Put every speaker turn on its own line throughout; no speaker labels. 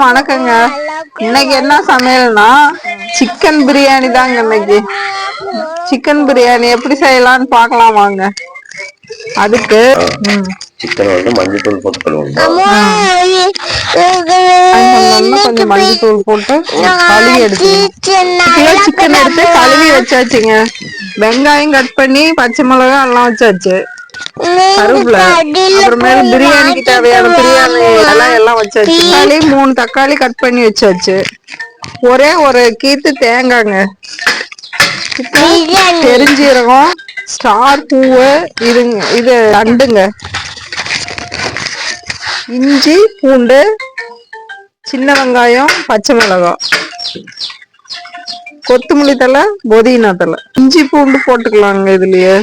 வணக்கங்க. இன்னைக்கு என்ன சமையல்னா சிக்கன் பிரியாணி தாங்க. இன்னைக்கு சிக்கன் பிரியாணி எப்படி செய்யலாம்னு பார்க்கலாம் வாங்க. அதுக்கு
சிக்கன் வந்து மஞ்சள் போட்டு கழுவணும்.
கொஞ்சம் மஞ்சள் தூள் போட்டு கழுவி எடுத்துக்கணும். சிக்கன் எடுத்து கழுவி வச்சாச்சுங்க. வெங்காயம் கட் பண்ணி பச்சை மிளகாய் எல்லாம் வச்சாச்சு. கருவேப்பிலை, அப்புறமேல பிரியாணிக்கு தேவையான பிரியாணி எல்லாம் வச்சாச்சு. 3 தக்காளி கட் பண்ணி வச்சாச்சு. ஒரே ஒரு கீத்து தேங்காங்க, பெருஞ்சீரகம், ஸ்டார் பூவு, இது அண்டுங்க, இஞ்சி பூண்டு, சின்ன வெங்காயம், பச்சை மிளகாய், கொத்தமல்லி தலை, புதினா தலை. இஞ்சி பூண்டு போட்டுக்கலாங்க. இதுலயே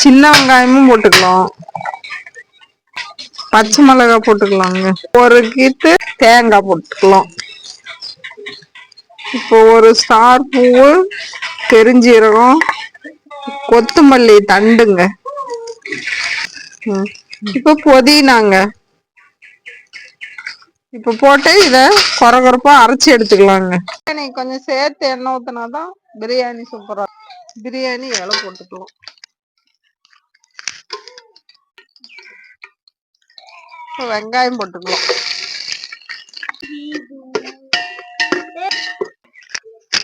சின்ன வெங்காயமும் போட்டுக்கலாம், பச்சை மிளகாய் போட்டுக்கலாங்க, ஒரு கீத்து தேங்காய் போட்டுக்கலாம். இப்போ ஒரு ஸ்டார் பூவு, பெருஞ்சீரகம், கொத்தமல்லி தண்டுங்க, இப்ப புதினாங்க. இப்ப போட்டு இத கொரகொரப்பா அரைச்சி எடுத்துக்கலாங்க. கொஞ்சம் சேர்த்து எண்ணெய் ஊத்தினாதான் பிரியாணி சூப்பரா. பிரியாணி இலை போட்டுக்கலாம். வெங்காயம் போட்டுக்கலாம்.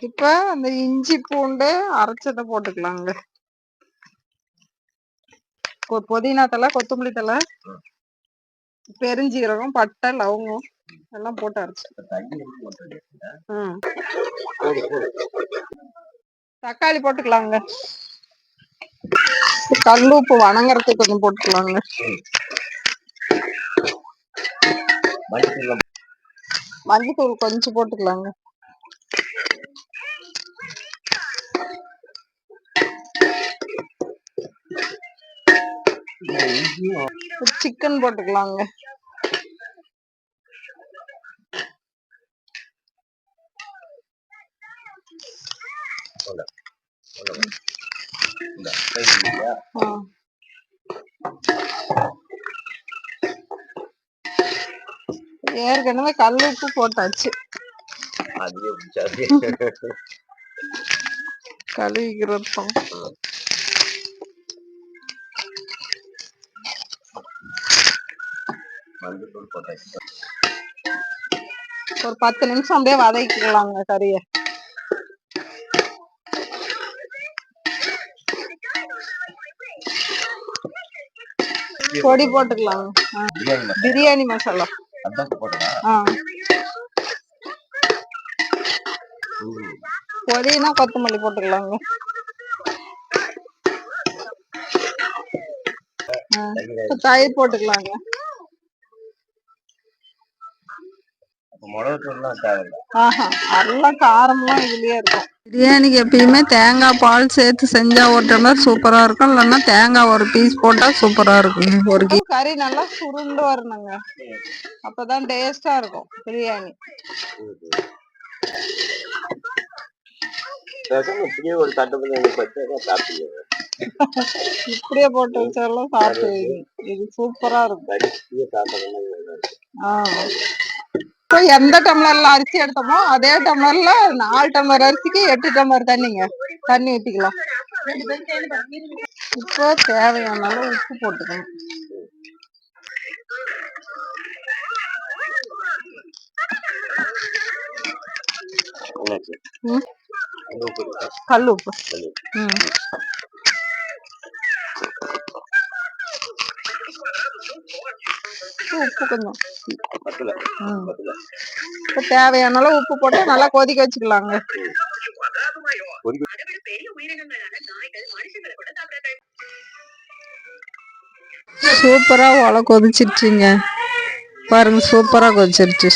இப்ப அந்த இஞ்சி பூண்டு அரைச்சதை போட்டுக்கலாங்க. புதினா தலை, கொத்தமல்லி தலை, பெருஞ்சீரகம், பட்டை, லவங்கம் எல்லாம் போட்டு அரைச்சு. தக்காளி போட்டுக்கலாங்க. கல் உப்பு வணங்குறதுக்கு கொஞ்சம் போட்டுக்கலாங்க. மஞ்சள் கொஞ்சம் போட்டுக்கலாங்க. சிக்கன் போட்டுக்கலாங்க. ஏற்கனவே கல் உப்பு போட்டாச்சு. கழுவிக்கிறோம். ஒரு 10 நிமிஷம் அப்படியே வதக்கிக்கலாங்க கறிய. பொடி போட்டுக்கலாம். பிரியாணி மசாலா. பொடினா கொத்தமல்லி போட்டுக்கலாங்க. தயிர் போட்டுக்கலாங்க. காரம்லாம் இதுலயே இருக்கும். பிரியாணிக்கு எப்பயுமே தேங்காய் பால் சேர்த்து செஞ்சா ஒரு டம்ளர் சூப்பரா இருக்கும். இல்லைன்னா தேங்காய் ஒரு பீஸ் போட்டா சூப்பரா இருக்கும். ஒரு கறி நல்லா சுருண்டு வரணுங்க. அப்பதான் டேஸ்டா இருக்கும் பிரியாணி. இப்படியே போட்டு வச்சாலும் சாப்பிட்டு இது சூப்பரா இருக்கும். இப்போ எந்த டம்ளர்ல அரிசி எடுத்தோமோ அதே டம்ளர்ல 4 டம்ளர் அரிசிக்கு 8 டம்ளர் தண்ணி ஊத்திக்கலாம். இப்போ தேவையான அளவு உப்பு போட்டுக்கணும். கல் உப்பு. உப்பு கொஞ்சம் தேவையான அளவு உப்பு போட்டு நல்லா கொதிக்க வச்சுக்கலாங்க. சூப்பரா ஒலை கொதிச்சிருச்சுங்க. பாருங்க, சூப்பரா கொதிச்சிருச்சு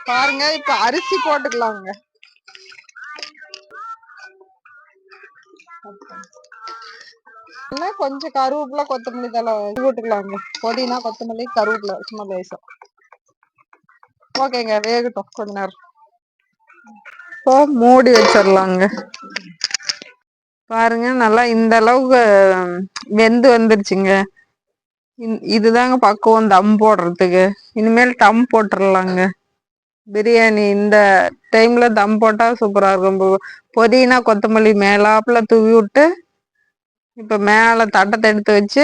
பாருங்க. இப்ப அரிசி போட்டுக்கலாங்க. கொஞ்சம் கருவேப்பிலை, கொத்தமல்லி தலை போட்டுக்கலாங்க. புதினா, கொத்தமல்லி, கருவேப்பிலை சும்மா லேசா. ஓகேங்க, வேகட்டும் கொஞ்ச நேரம். இப்போ மூடி வச்சிடலாங்க. பாருங்க, நல்லா இந்த அளவுக்கு வெந்து வந்துருச்சுங்க. இதுதாங்க பக்குவம் தம் போடுறதுக்கு. இனிமேல் தம் போட்டுடலாங்க. பிரியாணி இந்த டைம்ல தம் போட்டா சூப்பரா இருக்கும். புதினா கொத்தமல்லி மேலாப்புல தூவி விட்டு இப்ப மேல தட்டத்தை எடுத்து வச்சு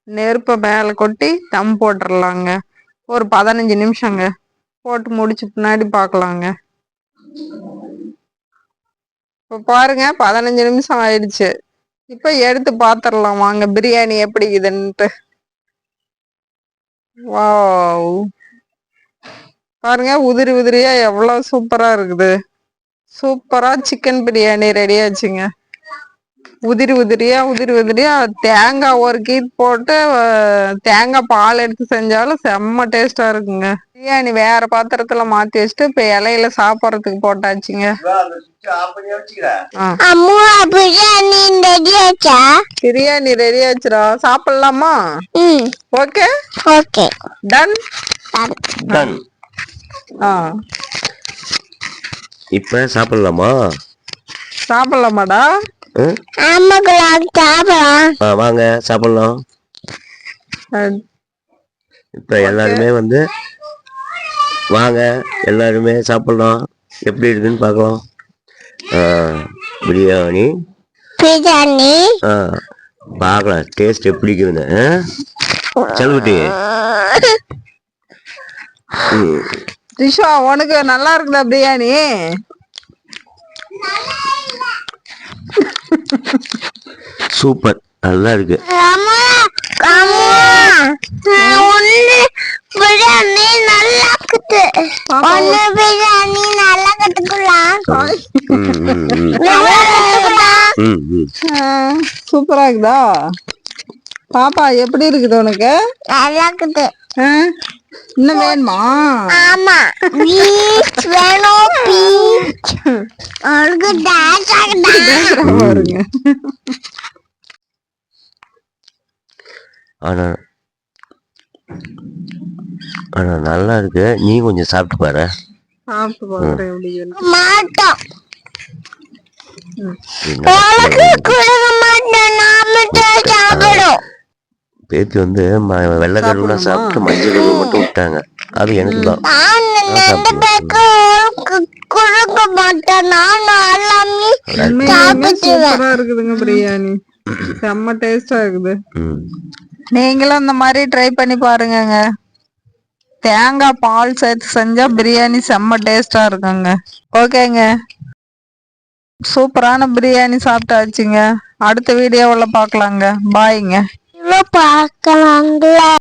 நெருப்ப மேல கொட்டி தம் போட்டுடலாங்க. ஒரு 15 நிமிஷங்க போட்டு முடிச்சு பின்னாடி பாக்கலாங்க. இப்ப பாருங்க 15 நிமிஷம் ஆயிடுச்சு. இப்ப எடுத்து பாத்திரலாம் வாங்க பிரியாணி எப்படி இதுன்ட்டு. வாவ், பாருங்க உதிரி உதிரியா எவ்வளவு சூப்பரா இருக்குது. சூப்பரா சிக்கன் பிரியாணி ரெடி ஆச்சுங்க. உதிரி உதிரியா தேங்காய் ஒரு கீத் போட்டு தேங்காய் பால் எடுத்து செஞ்சாலும் செம்ம டேஸ்டா இருக்குங்க. பிரியாணி வேற பாத்திரத்துல மாத்தி வச்சுட்டு இப்ப இலையில சாப்பிடறதுக்கு போட்டாச்சுங்க. பிரியாணி ரெடி ஆச்சுடா, சாப்பிடலாமா? Okay okay done
done. இப்ப சாப்பிடலாமா?
சாப்பிடலாமாடா?
வாங்க சாப்பிடலாம். இப்ப எல்லாருமே வந்து வாங்க எல்லாருமே சாப்பிடலாம். எப்படி இருக்குன்னு பார்க்கலாம். பிரியாணி பார்க்கலாம் டேஸ்ட் எப்படி இருக்குதுன்னு. செல்வட்டி
திஷா, உனக்கு நல்லா இருக்குதா பிரியாணி?
சூப்பர், நல்லா இருக்கு.
சூப்பரா இருக்குதா பாப்பா? எப்படி இருக்குது உனக்கு?
நல்லா இருக்குது.
இன்னும் வேணுமா?
ஆமா, பீச் வேணும். பீச் உனக்கு டான்ஸ்
பாருங்க.
ஆனா ஆனா நல்லா இருக்கு. நீ கொஞ்சம் சாப்பிட்டு பாரு.
சாப்பிட்டு பாக்குறேன் எப்படி இருக்கு.
மாட்டோம்.
பேத்தி வந்து வெள்ளைக்கடலாம் சாப்பிட்டு மஞ்சள் கருவு மட்டும் விட்டாங்க. அது எனக்கு தான்.
சூப்பரா இருக்குதுங்க பிரியாணி. செம்ம டேஸ்டா இருக்குது. நீங்களும் இந்த மாதிரி ட்ரை பண்ணி பாருங்க. தேங்காய் பால் சேர்த்து செஞ்சா பிரியாணி செம்ம டேஸ்டா இருக்குங்க. ஓகேங்க, சூப்பரான பிரியாணி சாப்பிட்டாச்சுங்க. அடுத்த வீடியோவில் பார்க்கலாங்க. பாய்ங்க.
பார்க்கலாங்களா?